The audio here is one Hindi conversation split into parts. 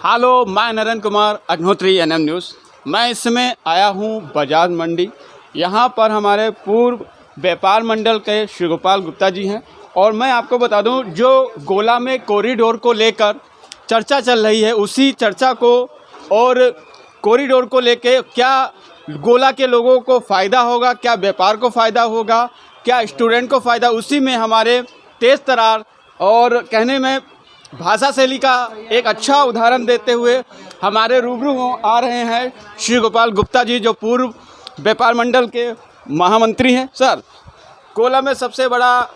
हेलो, मैं नरेंद्र कुमार अग्निहोत्री एनएम न्यूज़। मैं इस समय आया हूँ बाजार मंडी। यहाँ पर हमारे पूर्व व्यापार मंडल के श्री गोपाल गुप्ता जी हैं और मैं आपको बता दूँ, जो गोला में कॉरिडोर को लेकर चर्चा चल रही है, उसी चर्चा को और कॉरिडोर को लेके क्या गोला के लोगों को फ़ायदा होगा, क्या व्यापार को फ़ायदा होगा, क्या स्टूडेंट को फ़ायदा, उसी में हमारे तेज़ तरार और कहने में भाषा शैली का एक अच्छा उदाहरण देते हुए हमारे रूबरू आ रहे हैं श्री गोपाल गुप्ता जी, जो पूर्व व्यापार मंडल के महामंत्री हैं। सर, गोला में सबसे बड़ा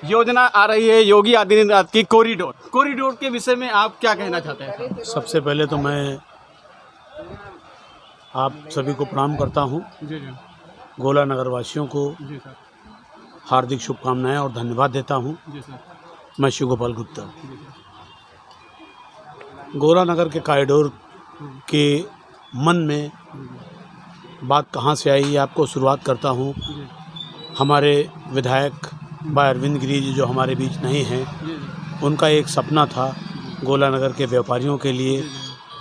योजना आ रही है योगी आदित्यनाथ की कॉरिडोर के विषय में आप क्या कहना चाहते हैं? सबसे पहले तो मैं आप सभी को प्रणाम करता हूं। जी जी गोला नगर वासियों को जी सर। हार्दिक शुभकामनाएं और धन्यवाद देता हूं। जी सर। मैं श्री गोपाल गुप्ता। गोला नगर के कॉरिडोर के मन में बात कहां से आई, आपको शुरुआत करता हूं। हमारे विधायक भाई अरविंद गिरी जी जो हमारे बीच नहीं हैं, उनका एक सपना था गोला नगर के व्यापारियों के लिए,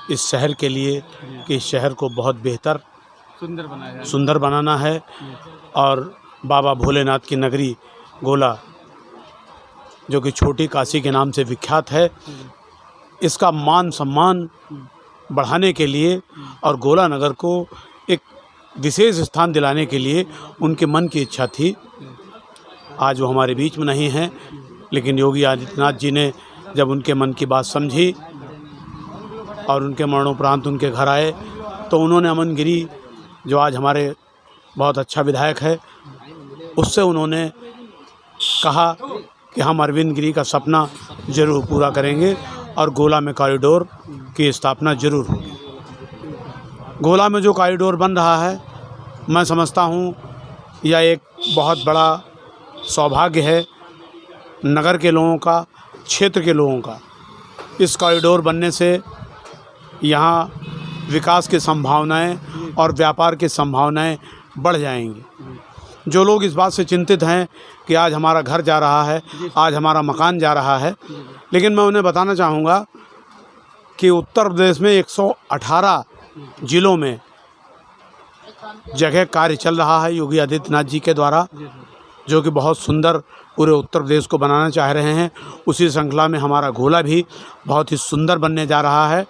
इस शहर के लिए, कि इस शहर को बहुत बेहतर सुंदर बनाना है और बाबा भोलेनाथ की नगरी गोला, जो कि छोटी काशी के नाम से विख्यात है, इसका मान सम्मान बढ़ाने के लिए और गोला नगर को एक विशेष स्थान दिलाने के लिए उनके मन की इच्छा थी। आज वो हमारे बीच में नहीं हैं, लेकिन योगी आदित्यनाथ जी ने जब उनके मन की बात समझी और उनके मरणोपरांत उनके घर आए, तो उन्होंने अमन गिरी, जो आज हमारे बहुत अच्छा विधायक है, उससे उन्होंने कहा कि हम अरविंद गिरी का सपना ज़रूर पूरा करेंगे और गोला में कॉरिडोर की स्थापना ज़रूर होगी। गोला में जो कॉरिडोर बन रहा है, मैं समझता हूँ यह एक बहुत बड़ा सौभाग्य है नगर के लोगों का, क्षेत्र के लोगों का। इस कॉरिडोर बनने से यहाँ विकास की संभावनाएं और व्यापार की संभावनाएं बढ़ जाएंगी। जो लोग इस बात से चिंतित हैं कि आज हमारा घर जा रहा है, आज हमारा मकान जा रहा है, लेकिन मैं उन्हें बताना चाहूँगा कि उत्तर प्रदेश में 118 ज़िलों में जगह कार्य चल रहा है योगी आदित्यनाथ जी के द्वारा, जो कि बहुत सुंदर पूरे उत्तर प्रदेश को बनाना चाह रहे हैं। उसी श्रृंखला में हमारा गोला भी बहुत ही सुंदर बनने जा रहा है।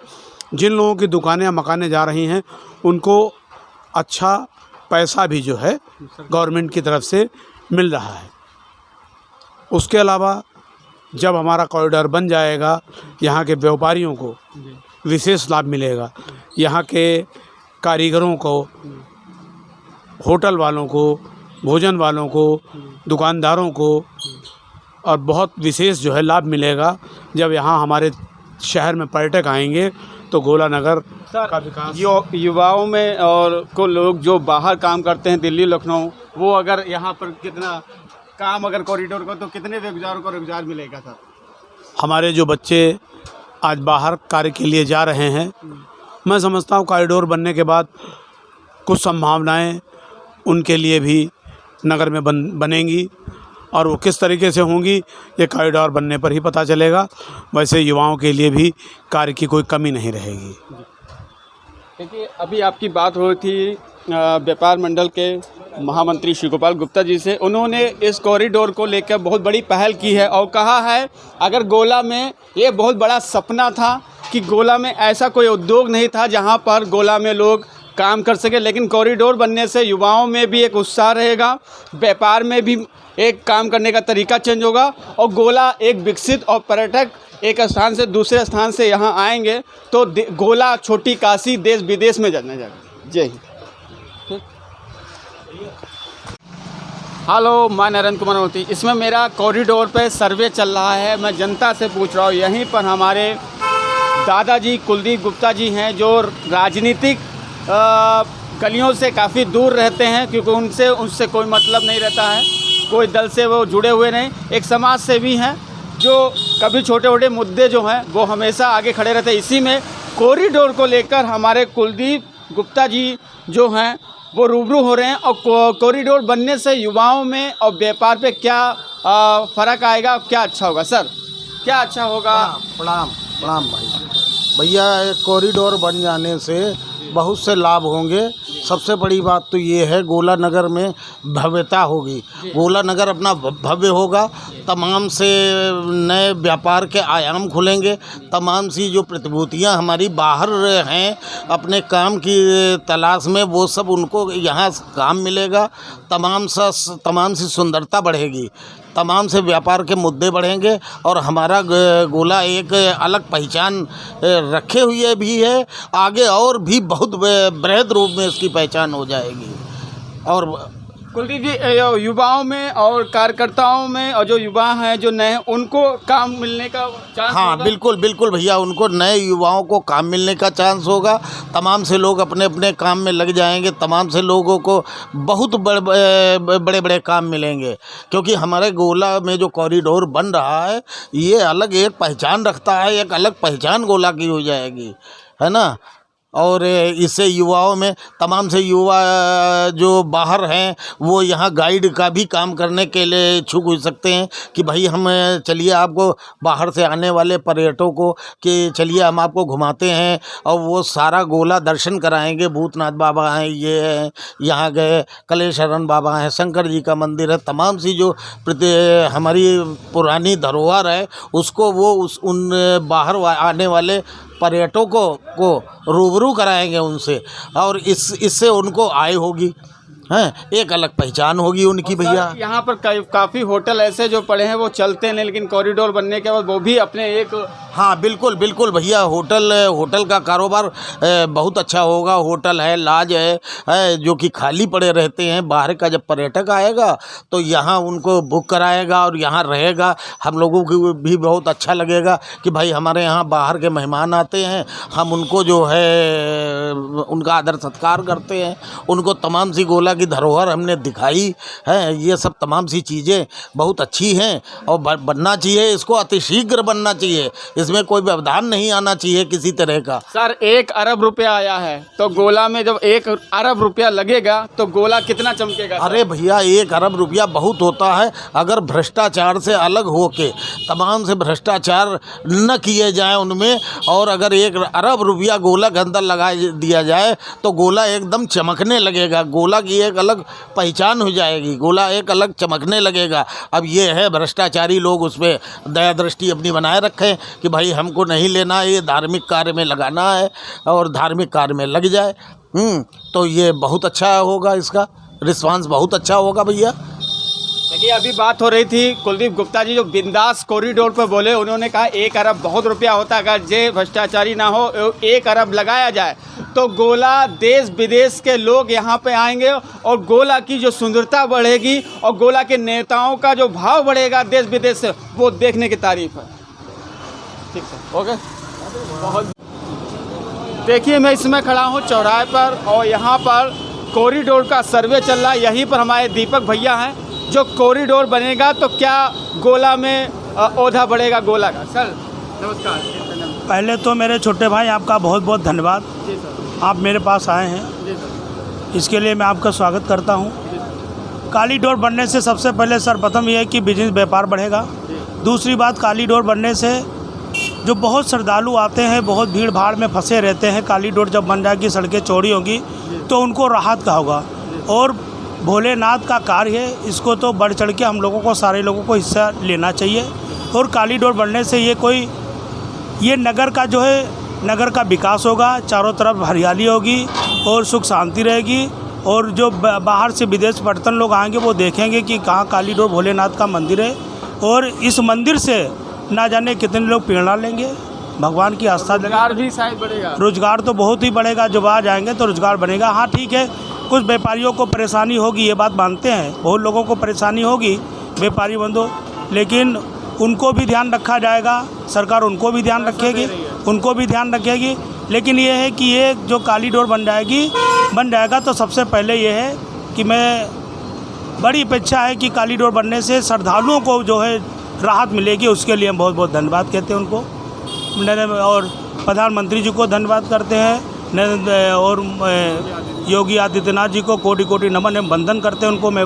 जिन लोगों की दुकानें या मकानें जा रही हैं, उनको अच्छा पैसा भी जो है गवर्नमेंट की तरफ से मिल रहा है। उसके अलावा जब हमारा कॉरिडोर बन जाएगा, यहाँ के व्यापारियों को विशेष लाभ मिलेगा, यहाँ के कारीगरों को, होटल वालों को, भोजन वालों को, दुकानदारों को और बहुत विशेष जो है लाभ मिलेगा। जब यहाँ हमारे शहर में पर्यटक आएंगे तो गोला नगर का विकास युवाओं में और को लोग जो बाहर काम करते हैं, दिल्ली लखनऊ, वो अगर यहाँ पर कितना काम अगर कॉरिडोर को, तो कितने बेरोजगारों को रोजगार मिलेगा सर? हमारे जो बच्चे आज बाहर कार्य के लिए जा रहे हैं, मैं समझता हूँ कॉरिडोर बनने के बाद कुछ संभावनाएं उनके लिए भी नगर में बनेंगी और वो किस तरीके से होंगी, ये कॉरिडोर बनने पर ही पता चलेगा। वैसे युवाओं के लिए भी कार्य की कोई कमी नहीं रहेगी। देखिए, अभी आपकी बात हो रही थी व्यापार मंडल के महामंत्री श्री गोपाल गुप्ता जी से। उन्होंने इस कॉरिडोर को लेकर बहुत बड़ी पहल की है और कहा है, अगर गोला में ये बहुत बड़ा सपना था कि गोला में ऐसा कोई उद्योग नहीं था जहां पर गोला में लोग काम कर सके, लेकिन कॉरिडोर बनने से युवाओं में भी एक उत्साह रहेगा, व्यापार में भी एक काम करने का तरीका चेंज होगा और गोला एक विकसित और पर्यटक एक स्थान से दूसरे स्थान से यहाँ आएंगे तो गोला छोटी काशी देश विदेश में जाना जाएगा। जय हिंद। हेलो, मैं नरेंद्र कुमार अग्निहोत्री। इसमें मेरा कॉरिडोर पे सर्वे चल रहा है। मैं जनता से पूछ रहा हूँ, यहीं पर हमारे दादाजी कुलदीप गुप्ता जी हैं, जो राजनीतिक गलियों से काफ़ी दूर रहते हैं, क्योंकि उनसे कोई मतलब नहीं रहता है, कोई दल से वो जुड़े हुए नहीं। एक समाज सेवी हैं जो कभी छोटे छोटे मुद्दे जो हैं वो हमेशा आगे खड़े रहते हैं। इसी में कॉरिडोर को लेकर हमारे कुलदीप गुप्ता जी जो हैं वो रूबरू हो रहे हैं और कॉरिडोर बनने से युवाओं में और व्यापार पे क्या फ़र्क आएगा, क्या अच्छा होगा? सर, क्या अच्छा होगा? प्रणाम भाई। भैया एक कॉरिडोर बन जाने से बहुत से लाभ होंगे। सबसे बड़ी बात तो ये है गोला नगर में भव्यता होगी। गोला नगर अपना भव्य होगा, तमाम से नए व्यापार के आयाम खुलेंगे, तमाम सी जो प्रतिभूतियाँ हमारी बाहर हैं अपने काम की तलाश में, वो सब उनको यहाँ काम मिलेगा। तमाम सी सुंदरता बढ़ेगी, तमाम से व्यापार के मुद्दे बढ़ेंगे और हमारा गोला एक अलग पहचान रखे हुए भी है। आगे और भी बहुत बृहद रूप में इसकी पहचान हो जाएगी। और कुलदीप जी, युवाओं में और कार्यकर्ताओं में और जो युवा हैं जो नए, उनको काम मिलने का चांस हाँ होगा? बिल्कुल बिल्कुल भैया, उनको नए युवाओं को काम मिलने का चांस होगा। तमाम से लोग अपने अपने काम में लग जाएंगे, तमाम से लोगों को बहुत बड़े बड़े काम मिलेंगे। क्योंकि हमारे गोला में जो कॉरिडोर बन रहा है ये अलग एक पहचान रखता है, एक अलग पहचान गोला की हो जाएगी, है ना। और इससे युवाओं में तमाम से युवा जो बाहर हैं वो यहाँ गाइड का भी काम करने के लिए इच्छुक हो सकते हैं कि भाई हम चलिए आपको बाहर से आने वाले पर्यटकों को कि चलिए हम आपको घुमाते हैं और वो सारा गोला दर्शन कराएंगे। भूतनाथ बाबा हैं, ये हैं, यहाँ गए कलेश्वरन बाबा हैं, शंकर जी का मंदिर है, तमाम सी जो हमारी पुरानी धरोहर है उसको वो उन बाहर आने वाले पर्यटकों को रूबरू कराएंगे उनसे, और इससे उनको आय होगी, हैं, एक अलग पहचान होगी उनकी भैया। यहाँ पर काफ़ी होटल ऐसे जो पड़े हैं वो चलते नहीं, लेकिन कॉरिडोर बनने के बाद वो भी अपने एक हाँ बिल्कुल बिल्कुल भैया, होटल का कारोबार बहुत अच्छा होगा। होटल है, लॉज है जो कि खाली पड़े रहते हैं। बाहर का जब पर्यटक आएगा तो यहाँ उनको बुक कराएगा और यहाँ रहेगा। हम लोगों को भी बहुत अच्छा लगेगा कि भाई हमारे यहाँ बाहर के मेहमान आते हैं, हम उनको जो है उनका आदर सत्कार करते हैं, उनको तमाम सी गोला की धरोहर हमने दिखाई है। ये सब तमाम सी चीज़ें बहुत अच्छी हैं और बनना चाहिए, इसको अतिशीघ्र बनना चाहिए, इसमें कोई व्यवधान नहीं आना चाहिए किसी तरह का। सर 1 अरब रुपया आया है तो गोला में जब 1 अरब रुपया लगेगा तो गोला कितना चमकेगा? अरे भैया 1 अरब रुपया बहुत होता है अगर भ्रष्टाचार से अलग होके तमाम से भ्रष्टाचार न किए जाए उनमें, और अगर 1 अरब रुपया गोला के अंदर लगा दिया जाए तो गोला एकदम चमकने लगेगा, गोला की एक अलग पहचान हो जाएगी, गोला एक अलग चमकने लगेगा। अब ये है भ्रष्टाचारी लोग उस पर दया दृष्टि अपनी बनाए रखें कि भाई हमको नहीं लेना, ये धार्मिक कार्य में लगाना है और धार्मिक कार्य में लग जाए। तो ये बहुत अच्छा होगा, इसका रिस्पांस बहुत अच्छा होगा भैया। देखिए अभी बात हो रही थी, कुलदीप गुप्ता जी जो बिंदास कॉरिडोर पर बोले, उन्होंने कहा 1 अरब बहुत रुपया होता, अगर जे भ्रष्टाचारी ना हो 1 अरब लगाया जाए तो गोला देश विदेश के लोग यहाँ पे आएंगे और गोला की जो सुंदरता बढ़ेगी और गोला के नेताओं का जो भाव बढ़ेगा देश विदेश से, वो देखने की तारीफ है। ठीक है, ओके। बहुत देखिए मैं इसमें खड़ा हूँ चौराहे पर और यहाँ पर कॉरिडोर का सर्वे चल रहा है। यहीं पर हमारे दीपक भैया हैं, जो कॉरिडोर बनेगा तो क्या गोला में ओझा बढ़ेगा गोला का। सर नमस्कार। पहले तो मेरे छोटे भाई आपका बहुत बहुत धन्यवाद, जी सर। आप मेरे पास आए हैं, जी सर। इसके लिए मैं आपका स्वागत करता हूं। काली डोर बनने से सबसे पहले सर्वप्रथम ये है कि बिजनेस व्यापार बढ़ेगा। दूसरी बात, काली डोर बनने से जो बहुत श्रद्धालु आते हैं, बहुत भीड़ भाड़ में फंसे रहते हैं, काली डोर जब बन जाएगी, सड़कें चौड़ी होंगी तो उनको राहत का होगा। और भोलेनाथ का कार्य है, इसको तो बढ़ चढ़ के हम लोगों को, सारे लोगों को हिस्सा लेना चाहिए। और काली डोर बनने से ये नगर का जो है, नगर का विकास होगा, चारों तरफ हरियाली होगी और सुख शांति रहेगी। और जो बाहर से विदेश पर्यटन लोग आएंगे वो देखेंगे कि कहाँ काली डोर भोलेनाथ का मंदिर है, और इस मंदिर से ना जाने कितने लोग प्रेरणा लेंगे, भगवान की आस्था। रोजगार भी शायद बढ़ेगा। रोजगार तो बहुत ही बढ़ेगा, जब आ जाएंगे तो रोजगार बनेगा। हाँ ठीक है, कुछ व्यापारियों को परेशानी होगी, ये बात मानते हैं, बहुत लोगों को परेशानी होगी, व्यापारी बंधु, लेकिन उनको भी ध्यान रखा जाएगा, सरकार उनको भी ध्यान रखेगी। लेकिन ये है कि ये जो काली डोर बन जाएगा तो सबसे पहले ये है कि मैं बड़ी अपेक्षा है कि काली डोर बनने से श्रद्धालुओं को जो है राहत मिलेगी। उसके लिए हम बहुत बहुत धन्यवाद कहते हैं उनको, और प्रधानमंत्री जी को धन्यवाद करते हैं, और योगी आदित्यनाथ जी को कोटि कोटि नमन एवं वंदन करते हैं, उनको मैं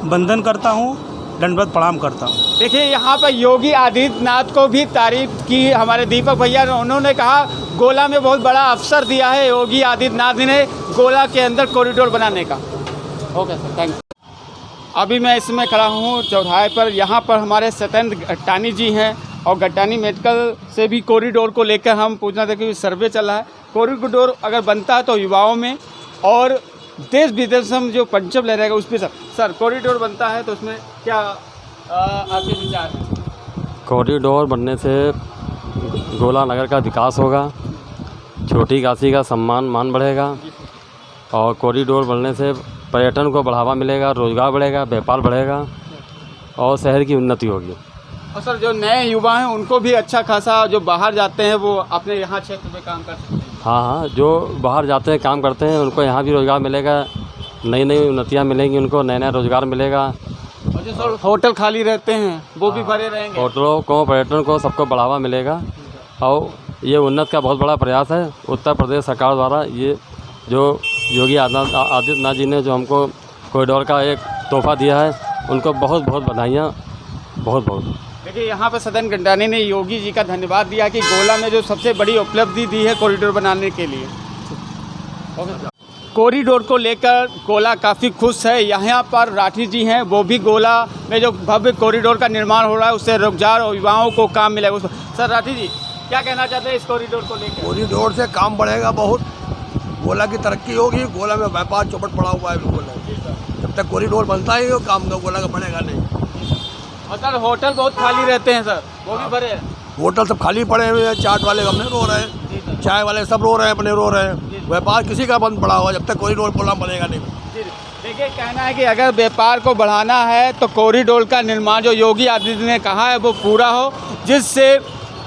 वंदन करता हूँ, दंडवत प्रणाम करता हूँ। देखिए यहाँ पर योगी आदित्यनाथ को भी तारीफ की हमारे दीपक भैया ने। उन्होंने कहा गोला में बहुत बड़ा अवसर दिया है योगी आदित्यनाथ ने गोला के अंदर कॉरिडोर बनाने का। Okay sir, thank you. अभी मैं इसमें खड़ा हूँ चौराहे पर। यहाँ पर हमारे सत्येंद्र गट्टानी जी हैं और गट्टानी मेडिकल से भी कॉरिडोर को लेकर हम पूछना था कि सर्वे चल रहा है। कॉरिडोर अगर बनता है तो युवाओं में और देश विदेश में जो पंचम ले रहेगा उस पर सर कॉरिडोर बनता है तो उसमें क्या आपके विचार हैं? कॉरिडोर बनने से गोला नगर का विकास होगा, छोटी काशी का मान बढ़ेगा और कॉरिडोर बनने से पर्यटन को बढ़ावा मिलेगा, रोज़गार बढ़ेगा, व्यापार बढ़ेगा और शहर की उन्नति होगी। और सर जो नए युवा हैं उनको भी अच्छा खासा जो बाहर जाते हैं वो अपने यहाँ क्षेत्र में काम कर सकते हैं। हाँ, जो बाहर जाते हैं काम करते हैं उनको यहाँ भी रोज़गार मिलेगा, नई नई उन्नतियाँ मिलेंगी, उनको नया नया रोज़गार मिलेगा। और जो सर होटल खाली रहते हैं वो भी भरे रहेंगे। होटलों को, पर्यटन को, सबको बढ़ावा मिलेगा और ये उन्नत का बहुत बड़ा प्रयास है उत्तर प्रदेश सरकार द्वारा। ये जो योगी आदित्यनाथ जी ने जो हमको कॉरिडोर का एक तोहफा दिया है उनको बहुत बहुत बधाइयाँ, बहुत बहुत। देखिए यहाँ पर सत्येंद्र गट्टानी ने योगी जी का धन्यवाद दिया कि गोला में जो सबसे बड़ी उपलब्धि दी है कॉरिडोर बनाने के लिए। कॉरिडोर को लेकर गोला काफ़ी खुश है। यहाँ पर राठी जी हैं, वो भी गोला में जो भव्य कॉरिडोर का निर्माण हो रहा है उससे रोजगार और युवाओं को काम मिलेगा। सर राठी जी क्या कहना चाहते हैं इस कॉरिडोर को लेकर? कॉरिडोर से काम बढ़ेगा, बहुत गोला की तरक्की होगी। गोला में व्यापार चौपट पड़ा हुआ है बिल्कुल। जब तक कॉरिडोर बनता है वो काम का गोला का बढ़ेगा नहीं। और सर होटल बहुत खाली रहते हैं सर, वो भी भरे हैं। होटल सब खाली पड़े हुए हैं, चाट वाले अपने रो रहे हैं, चाय वाले सब रो रहे हैं, अपने रो रहे हैं। व्यापार किसी का बंद पड़ा हुआ जब तक कॉरिडोर गोला बनेगा नहीं। देखिए कहना है कि अगर व्यापार को बढ़ाना है तो कॉरिडोर का निर्माण जो योगी आदित्यनाथ ने कहा है वो पूरा हो, जिससे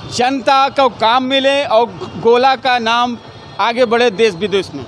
जनता को काम मिले और गोला का नाम आगे बढ़े देश विदेश में।